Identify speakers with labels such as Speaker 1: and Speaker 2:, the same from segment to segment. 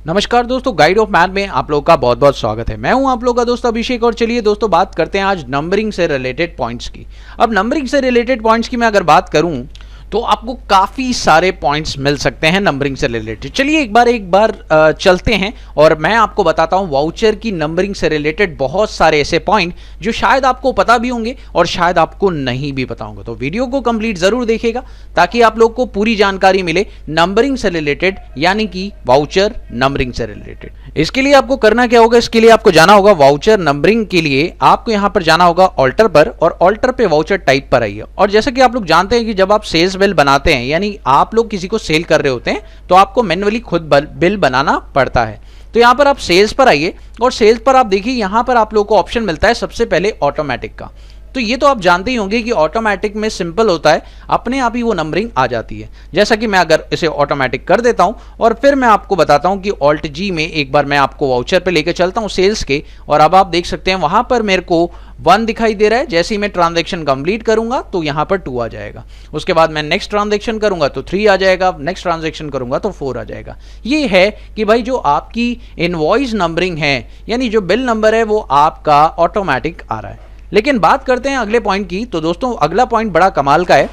Speaker 1: नमस्कार दोस्तों, guide of math में आप लोगों का बहुत बहुत स्वागत है। मैं हूं आप लोगों का दोस्त अभिषेक और चलिए दोस्तों बात करते हैं आज नंबरिंग से रिलेटेड पॉइंट्स की। अब नंबरिंग से रिलेटेड पॉइंट्स की मैं अगर बात करूं तो आपको काफ़ी सारे पॉइंट्स मिल सकते हैं नंबरिंग से रिलेटेड। चलिए एक बार चलते हैं और मैं आपको बताता हूं वाउचर की नंबरिंग से रिलेटेड बहुत सारे ऐसे पॉइंट जो शायद आपको पता भी होंगे और शायद आपको नहीं भी पता होंगे। तो वीडियो को कंप्लीट जरूर देखिएगा ताकि आप लोग को पूरी जानकारी मिले नंबरिंग से रिलेटेड, यानी कि वाउचर नंबरिंग से रिलेटेड। इसके लिए आपको करना क्या होगा, इसके लिए आपको जाना होगा वाउचर नंबरिंग के लिए आपको यहां पर जाना होगा ऑल्टर पर, और ऑल्टर पे वाउचर टाइप पर आइए। और जैसे कि आप लोग जानते हैं कि जब आप सेल्स बिल बनाते हैं, यानी आप लोग किसी को सेल कर रहे होते हैं, तो आपको मैन्युअली खुद बिल बनाना पड़ता है। तो यहां पर आप सेल्स पर आइए और सेल्स पर आप देखिए यहां पर आप लोगों को ऑप्शन मिलता है सबसे पहले ऑटोमेटिक का। तो ये तो आप जानते ही होंगे कि ऑटोमेटिक में सिंपल होता है, अपने आप ही वो नंबरिंग आ जाती है। जैसा कि मैं अगर इसे ऑटोमेटिक कर देता हूं और फिर मैं आपको बताता हूं कि ऑल्ट जी में एक बार मैं आपको वाउचर पे लेके चलता हूं सेल्स के, और अब आप देख सकते हैं वहां पर मेरे को 1 दिखाई दे रहा है। जैसे ही मैं ट्रांजैक्शन कंप्लीट करूंगा तो यहां पर 2 आ जाएगा। उसके बाद मैं नेक्स्ट ट्रांजैक्शन करूंगा तो 3 आ जाएगा, नेक्स्ट ट्रांजैक्शन करूंगा तो 4 आ जाएगा। ये है कि भाई जो आपकी इनवॉइस नंबरिंग है, यानी जो बिल नंबर है वो आपका ऑटोमेटिक आ रहा है। लेकिन बात करते हैं अगले पॉइंट की। तो दोस्तों अगला पॉइंट बड़ा कमाल का है,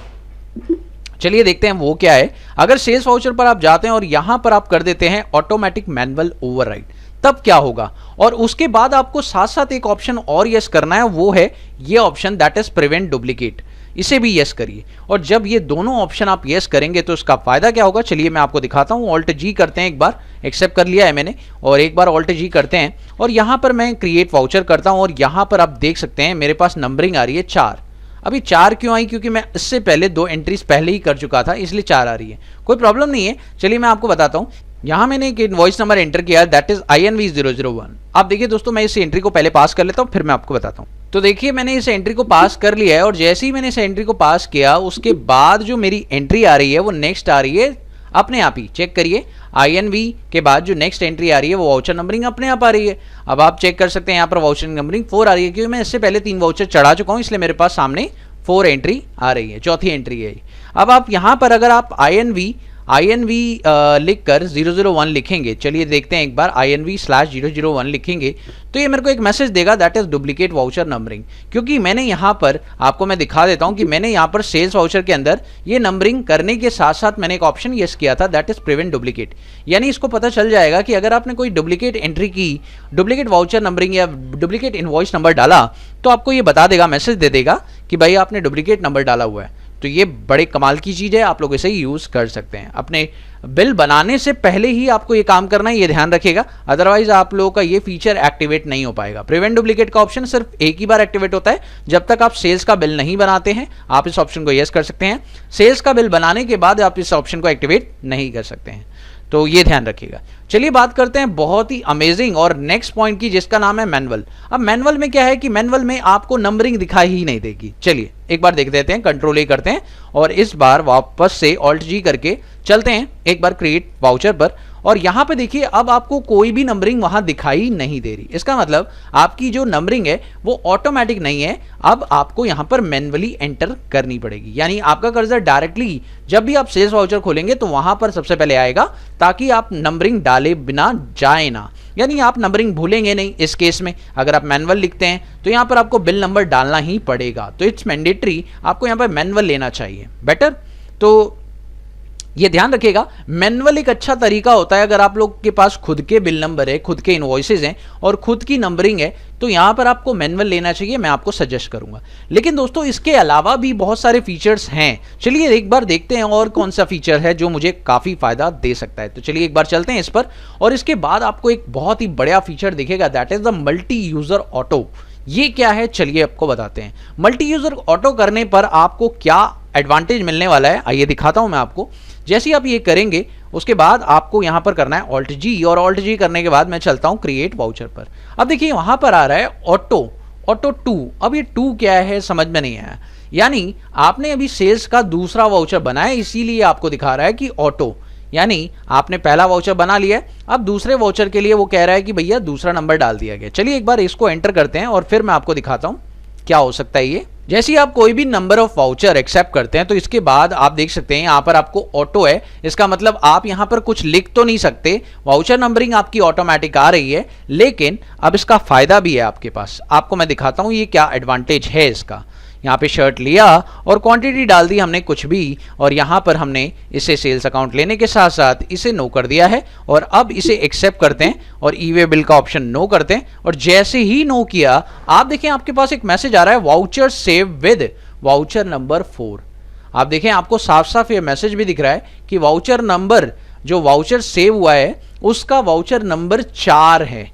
Speaker 1: चलिए देखते हैं वो क्या है। अगर सेल्स वाउचर पर आप जाते हैं और यहां पर आप कर देते हैं ऑटोमेटिक मैनुअल ओवरराइड, तब क्या होगा। और उसके बाद आपको साथ साथ एक ऑप्शन और यस करना है, वो है ये option, that is prevent duplicate. इसे भी यस करिए। और जब ये दोनों ऑप्शन आप यस करेंगे तो इसका फायदा क्या होगा, चलिए मैं आपको दिखाता हूं। ऑल्ट जी करते हैं, एक बार एक्सेप्ट कर लिया है मैंने, और एक बार ऑल्ट जी करते हैं और यहां पर मैं क्रिएट वाउचर करता हूं और यहां पर आप देख सकते हैं मेरे पास नंबरिंग आ रही है 4। अभी 4 क्यों आई, क्योंकि मैं इससे पहले 2 एंट्रीज पहले ही कर चुका था, इसलिए 4 आ रही है। कोई प्रॉब्लम नहीं है, चलिए मैं आपको बताता हूं। यहां मैंने एक इनवॉइस नंबर एंटर किया, दैट इज INV001। आप देखिए दोस्तों, मैं इस एंट्री को पहले पास कर लेता हूं, फिर मैं आपको बताता हूं। तो देखिए मैंने इस एंट्री को पास कर लिया है, और जैसे ही मैंने इस एंट्री को पास किया उसके बाद जो मेरी एंट्री आ रही है वो नेक्स्ट आ रही है अपने आप ही। चेक करिए, INV के बाद जो नेक्स्ट एंट्री आ रही है वो वाउचर नंबरिंग अपने आप आ रही है। अब आप चेक कर सकते हैं यहाँ पर वाउचर नंबरिंग 4 आ रही है, क्योंकि मैं इससे पहले 3 वाउचर चढ़ा चुका हूँ, इसलिए मेरे पास सामने 4 एंट्री आ रही है, चौथी एंट्री है। अब आप यहाँ पर अगर आप INV लिखकर 001 लिखेंगे, चलिए देखते हैं एक बार, INV/001 लिखेंगे तो ये मेरे को एक मैसेज देगा, that is duplicate voucher numbering. क्योंकि मैंने यहाँ पर आपको मैं दिखा देता हूँ कि मैंने यहाँ पर सेल्स वाउचर के अंदर ये नंबरिंग करने के साथ साथ मैंने एक ऑप्शन यस किया था, दैट इज प्रिवेंट डुप्लीकेट। यानी इसको पता चल जाएगा कि अगर आपने कोई डुप्लीकेट एंट्री की, डुप्लीकेट वाउचर नंबरिंग या डुप्लीकेट इनवॉइस नंबर डाला, तो आपको ये बता देगा, मैसेज दे देगा कि भाई आपने डुप्लीकेट नंबर डाला हुआ है। तो ये बड़े कमाल की चीज़ है, आप लोग इसे यूज़ कर सकते हैं। अपने बिल बनाने से पहले ही आपको ये काम करना है, ये ध्यान रखिएगा, अदरवाइज आप लोगों का ये फीचर एक्टिवेट नहीं हो पाएगा। प्रिवेंट डुप्लीकेट का ऑप्शन सिर्फ एक ही बार एक्टिवेट होता है, जब तक आप सेल्स का बिल नहीं बनाते हैं आप इस ऑप्शन को यस कर सकते हैं। सेल्स का बिल बनाने के बाद आप इस ऑप्शन को एक्टिवेट नहीं कर सकते हैं, तो ये ध्यान रखिएगा। चलिए बात करते हैं बहुत ही अमेजिंग और नेक्स्ट पॉइंट की, जिसका नाम है मैनुअल। अब मैनुअल में क्या है कि मैनुअल में आपको नंबरिंग दिखाई ही नहीं देगी। चलिए एक बार देख देते हैं, कंट्रोल ए करते हैं और इस बार वापस से ऑल्ट जी करके चलते हैं एक बार क्रिएट वाउचर पर, और यहां पे देखिए अब आपको कोई भी नंबरिंग वहां दिखाई नहीं दे रही। इसका मतलब आपकी जो नंबरिंग है वो ऑटोमेटिक नहीं है, अब आपको यहां पर मैन्युअली एंटर करनी पड़ेगी। यानी आपका कर्सर डायरेक्टली जब भी आप सेल्स वाउचर खोलेंगे तो वहां पर सबसे पहले आएगा, ताकि आप नंबरिंग डाले बिना जाए ना, यानी आप नंबरिंग भूलेंगे नहीं। इस केस में अगर आप मैनुअल लिखते हैं तो यहां पर आपको बिल नंबर डालना ही पड़ेगा, तो इट्स मैंडेटरी, आपको यहां पर मैनुअल लेना चाहिए बेटर। तो ये ध्यान रखिएगा, मैनुअल एक अच्छा तरीका होता है अगर आप लोग के पास खुद के बिल नंबर है, खुद के इनवॉइसेज हैं और खुद की नंबरिंग है, तो यहां पर आपको मैनुअल लेना चाहिए, मैं आपको सजेस्ट करूंगा। लेकिन दोस्तों इसके अलावा भी बहुत सारे फीचर्स हैं, चलिए एक बार देखते हैं और कौन सा फीचर है जो मुझे काफी फायदा दे सकता है। तो चलिए एक बार चलते हैं इस पर, और इसके बाद आपको एक बहुत ही बढ़िया फीचर दिखेगा, that is the multi user auto. ये क्या है चलिए आपको बताते हैं। मल्टी यूजर ऑटो करने पर आपको क्या एडवांटेज मिलने वाला है, आइए दिखाता हूं मैं आपको। जैसे ही आप ये करेंगे उसके बाद आपको यहां पर करना है ऑल्ट जी, और ऑल्ट जी करने के बाद मैं चलता हूं क्रिएट वाउचर पर। अब देखिए वहां पर आ रहा है ऑटो 2। अब ये 2 क्या है समझ में नहीं आया, यानी आपने अभी सेल्स का दूसरा वाउचर बनाया, इसीलिए आपको दिखा रहा है कि ऑटो, यानी आपने पहला वाउचर बना लिया है, अब दूसरे वाउचर के लिए वो कह रहा है कि भैया दूसरा नंबर डाल दिया गया। चलिए एक बार इसको एंटर करते हैं और फिर मैं आपको दिखाता हूं क्या हो सकता है। जैसे ही आप कोई भी नंबर ऑफ वाउचर एक्सेप्ट करते हैं तो इसके बाद आप देख सकते हैं यहां पर आपको ऑटो है, इसका मतलब आप यहां पर कुछ लिख तो नहीं सकते, वाउचर नंबरिंग आपकी ऑटोमेटिक आ रही है। लेकिन अब इसका फायदा भी है आपके पास, आपको मैं दिखाता हूं ये क्या एडवांटेज है इसका। यहाँ पे शर्ट लिया और क्वांटिटी डाल दी हमने कुछ भी, और यहाँ पर हमने इसे सेल्स अकाउंट लेने के साथ साथ इसे नो कर दिया है, और अब इसे एक्सेप्ट करते हैं और ई वे बिल का ऑप्शन नो करते हैं। और जैसे ही नो किया आप देखें आपके पास एक मैसेज आ रहा है voucher save with voucher number 4। आप देखें आपको साफ साफ ये मैसेज भी दिख रहा है कि वाउचर नंबर जो वाउचर सेव हुआ है उसका वाउचर नंबर 4 है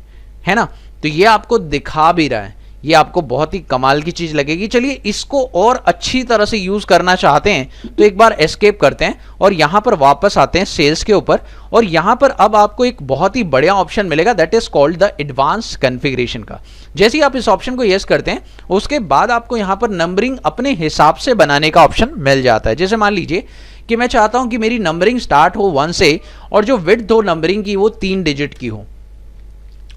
Speaker 1: ना। तो ये आपको दिखा भी रहा है, ये आपको बहुत ही कमाल की चीज लगेगी। चलिए इसको और अच्छी तरह से यूज करना चाहते हैं तो एक बार एस्केप करते हैं और यहां पर वापस आते हैं सेल्स के ऊपर, और यहां पर अब आपको एक बहुत ही बढ़िया ऑप्शन मिलेगा that is called the advance configuration का। जैसे ही आप इस ऑप्शन को यस करते हैं उसके बाद आपको यहां पर नंबरिंग अपने हिसाब से बनाने का ऑप्शन मिल जाता है। जैसे मान लीजिए कि मैं चाहता हूं कि मेरी नंबरिंग स्टार्ट हो 1 से और जो विड्थ हो नंबरिंग की वो 3 डिजिट की हो,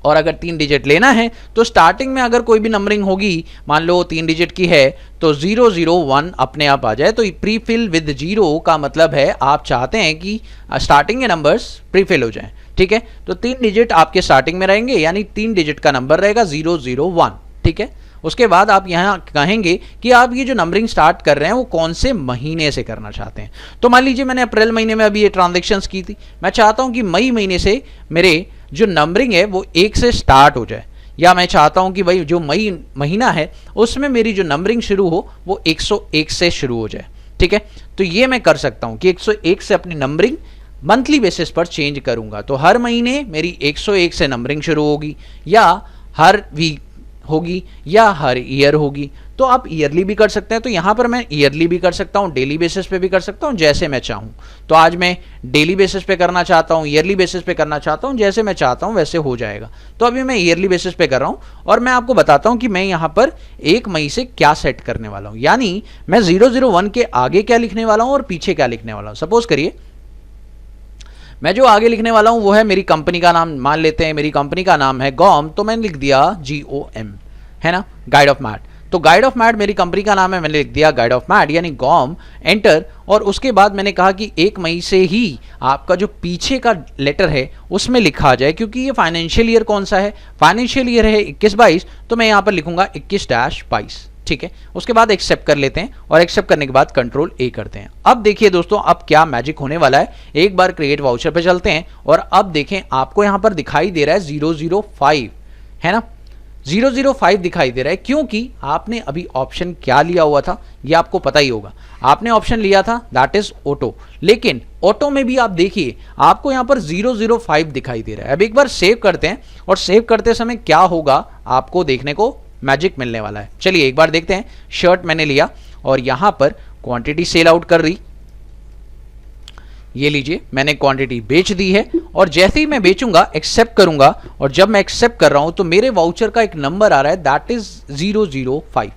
Speaker 1: और अगर 3 डिजिट लेना है तो स्टार्टिंग में अगर कोई भी नंबरिंग होगी मान लो 3 डिजिट की है तो 001 अपने आप आ जाए। तो प्री फिल विद 0 का मतलब है आप चाहते हैं कि स्टार्टिंग के नंबर्स प्री फिल हो जाएं, ठीक है। तो 3 डिजिट आपके स्टार्टिंग में रहेंगे, यानी 3 डिजिट का नंबर रहेगा 001, ठीक है। उसके बाद आप यहाँ कहेंगे कि आप ये जो नंबरिंग स्टार्ट कर रहे हैं वो कौन से महीने से करना चाहते हैं। तो मान लीजिए मैंने अप्रैल महीने में अभी ये ट्रांजेक्शन्स की थी, मैं चाहता हूं कि मई महीने से मेरे जो नंबरिंग है वो 1 से स्टार्ट हो जाए, या मैं चाहता हूं कि भाई जो मई महीना है उसमें मेरी जो नंबरिंग शुरू हो वो 101 से शुरू हो जाए, ठीक है। तो ये मैं कर सकता हूं कि 101 से अपनी नंबरिंग मंथली बेसिस पर चेंज करूंगा। तो हर महीने मेरी 101 से नंबरिंग शुरू होगी, या हर वीक होगी, या हर ईयर होगी। तो आप ईयरली भी कर सकते हैं, तो यहां पर मैं ईयरली भी कर सकता हूं, डेली बेसिस पे भी कर सकता हूं, जैसे मैं चाहूं। तो आज मैं डेली बेसिस पे करना चाहता हूं, ईयरली बेसिस पे करना चाहता हूं, जैसे मैं चाहता हूं वैसे हो जाएगा। तो अभी मैं ईयरली बेसिस पे कर रहा हूं और मैं आपको बताता हूं कि मैं यहां पर 1 मई से क्या सेट करने वाला हूं, यानी मैं 001 के आगे क्या लिखने वाला हूं और पीछे क्या लिखने वाला हूं। सपोज करिए मैं जो आगे लिखने वाला हूं वो है मेरी कंपनी का नाम, मान लेते हैं मेरी कंपनी का नाम है GOM, तो मैंने लिख दिया GOM, है ना, गाइड ऑफ मैट। तो गाइड ऑफ मैट मेरी कंपनी का नाम है, मैंने लिख दिया गाइड ऑफ मैट यानी GOM, एंटर। और उसके बाद मैंने कहा कि 1 मई से ही आपका जो पीछे का लेटर है उसमें लिखा जाए, क्योंकि ये फाइनेंशियल ईयर कौन सा है, फाइनेंशियल ईयर है 21-22, तो मैं यहाँ पर लिखूंगा 21-22, ठीक है। उसके बाद एक्सेप्ट कर लेते हैं और एक्सेप्ट करने के बाद कंट्रोल ए करते हैं। अब देखिए दोस्तों अब क्या मैजिक होने वाला है, एक बार क्रिएट वाउचर पे चलते हैं और अब देखें आपको यहां पर दिखाई दे रहा है 005, है ना, 005 दिखाई दे रहा है, क्योंकि आपने अभी ऑप्शन क्या लिया हुआ था ये आपको पता ही होगा। आपने ऑप्शन लिया था दैट इज ऑटो, लेकिन ऑटो में भी आप देखिए आपको यहां पर 005 दिखाई दे रहा है। अब एक बार सेव करते हैं और सेव करते समय क्या होगा आपको देखने को मैजिक मिलने वाला है। चलिए एक बार देखते हैं। शर्ट मैंने लिया और यहां पर क्वांटिटी सेल आउट कर रही, ये लीजिए मैंने क्वांटिटी बेच दी है, और जैसे ही मैं बेचूंगा एक्सेप्ट करूंगा, और जब मैं एक्सेप्ट कर रहा हूं तो मेरे वाउचर का एक नंबर आ रहा है दैट इज 005।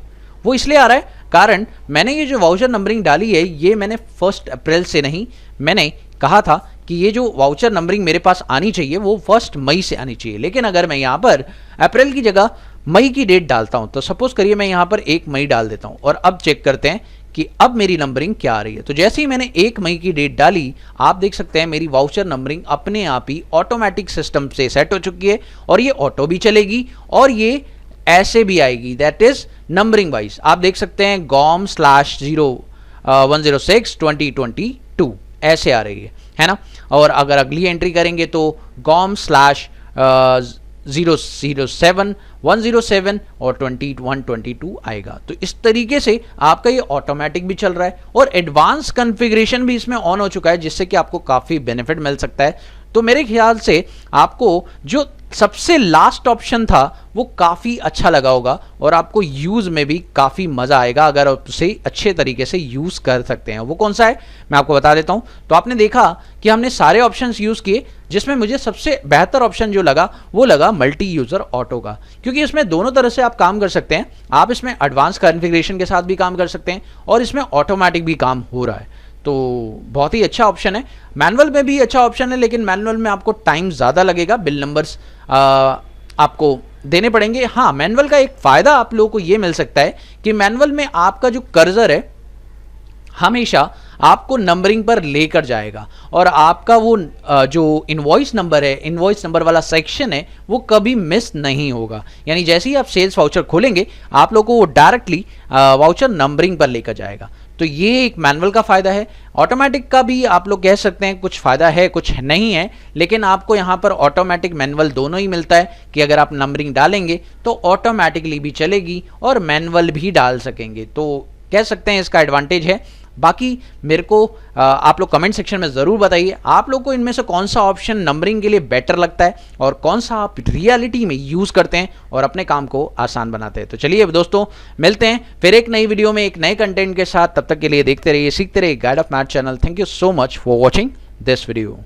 Speaker 1: वो इसलिए आ रहा है कारण मैंने ये जो वाउचर नंबरिंग डाली है ये मैंने 1 अप्रैल से नहीं, मैंने कहा था कि ये जो वाउचर नंबरिंग मेरे पास आनी चाहिए वो 1 मई से आनी चाहिए। लेकिन अगर मैं यहां पर अप्रैल की जगह मई की डेट डालता हूं, तो सपोज करिए मैं यहां पर 1 मई डाल देता हूं, और अब चेक करते हैं कि अब मेरी नंबरिंग क्या आ रही है। तो जैसे ही मैंने 1 मई की डेट डाली आप देख सकते हैं मेरी वाउचर नंबरिंग अपने आप ही ऑटोमेटिक सिस्टम से सेट हो चुकी है, और ये ऑटो भी चलेगी और ये ऐसे भी आएगी दैट इज नंबरिंग वाइज। आप देख सकते हैं GOM/106/2022 ऐसे आ रही है ना। और अगर अगली एंट्री करेंगे तो GOM/007/107 और 2122 आएगा। तो इस तरीके से आपका ये ऑटोमेटिक भी चल रहा है और एडवांस कॉन्फ़िगरेशन भी इसमें ऑन हो चुका है, जिससे कि आपको काफ़ी बेनिफिट मिल सकता है। तो मेरे ख्याल से आपको जो सबसे लास्ट ऑप्शन था वो काफ़ी अच्छा लगा होगा और आपको यूज़ में भी काफ़ी मज़ा आएगा अगर आप उसे अच्छे तरीके से यूज़ कर सकते हैं। वो कौन सा है मैं आपको बता देता हूँ। तो आपने देखा कि हमने सारे ऑप्शंस यूज़ किए, जिसमें मुझे सबसे बेहतर ऑप्शन जो लगा वो लगा मल्टी यूज़र ऑटो का, क्योंकि इसमें दोनों तरह से आप काम कर सकते हैं। आप इसमें एडवांस कॉन्फ़िगरेशन के साथ भी काम कर सकते हैं और इसमें ऑटोमेटिक भी काम हो रहा है। तो बहुत ही अच्छा ऑप्शन है। मैनुअल में भी अच्छा ऑप्शन है, लेकिन मैनुअल में आपको टाइम ज़्यादा लगेगा, बिल नंबर्स आपको देने पड़ेंगे। हाँ, मैनुअल का एक फ़ायदा आप लोगों को ये मिल सकता है कि मैनुअल में आपका जो कर्सर है हमेशा आपको नंबरिंग पर लेकर जाएगा और आपका वो जो इनवॉइस नंबर है, इनवॉइस नंबर वाला सेक्शन है, वो कभी मिस नहीं होगा। यानी जैसे ही आप सेल्स वाउचर खोलेंगे आप लोग को वो डायरेक्टली वाउचर नंबरिंग पर लेकर जाएगा। तो ये एक मैनुअल का फ़ायदा है। ऑटोमेटिक का भी आप लोग कह सकते हैं कुछ फ़ायदा है कुछ नहीं है, लेकिन आपको यहाँ पर ऑटोमेटिक मैनुअल दोनों ही मिलता है कि अगर आप नंबरिंग डालेंगे तो ऑटोमेटिकली भी चलेगी और मैनुअल भी डाल सकेंगे। तो कह सकते हैं इसका एडवांटेज है। बाकी मेरे को आप लोग कमेंट सेक्शन में ज़रूर बताइए आप लोग को इनमें से कौन सा ऑप्शन नंबरिंग के लिए बेटर लगता है और कौन सा आप रियलिटी में यूज़ करते हैं और अपने काम को आसान बनाते हैं। तो चलिए दोस्तों, मिलते हैं फिर एक नई वीडियो में एक नए कंटेंट के साथ। तब तक के लिए देखते रहिए, सीखते रहिए guide of math channel. Thank you so much for watching this video.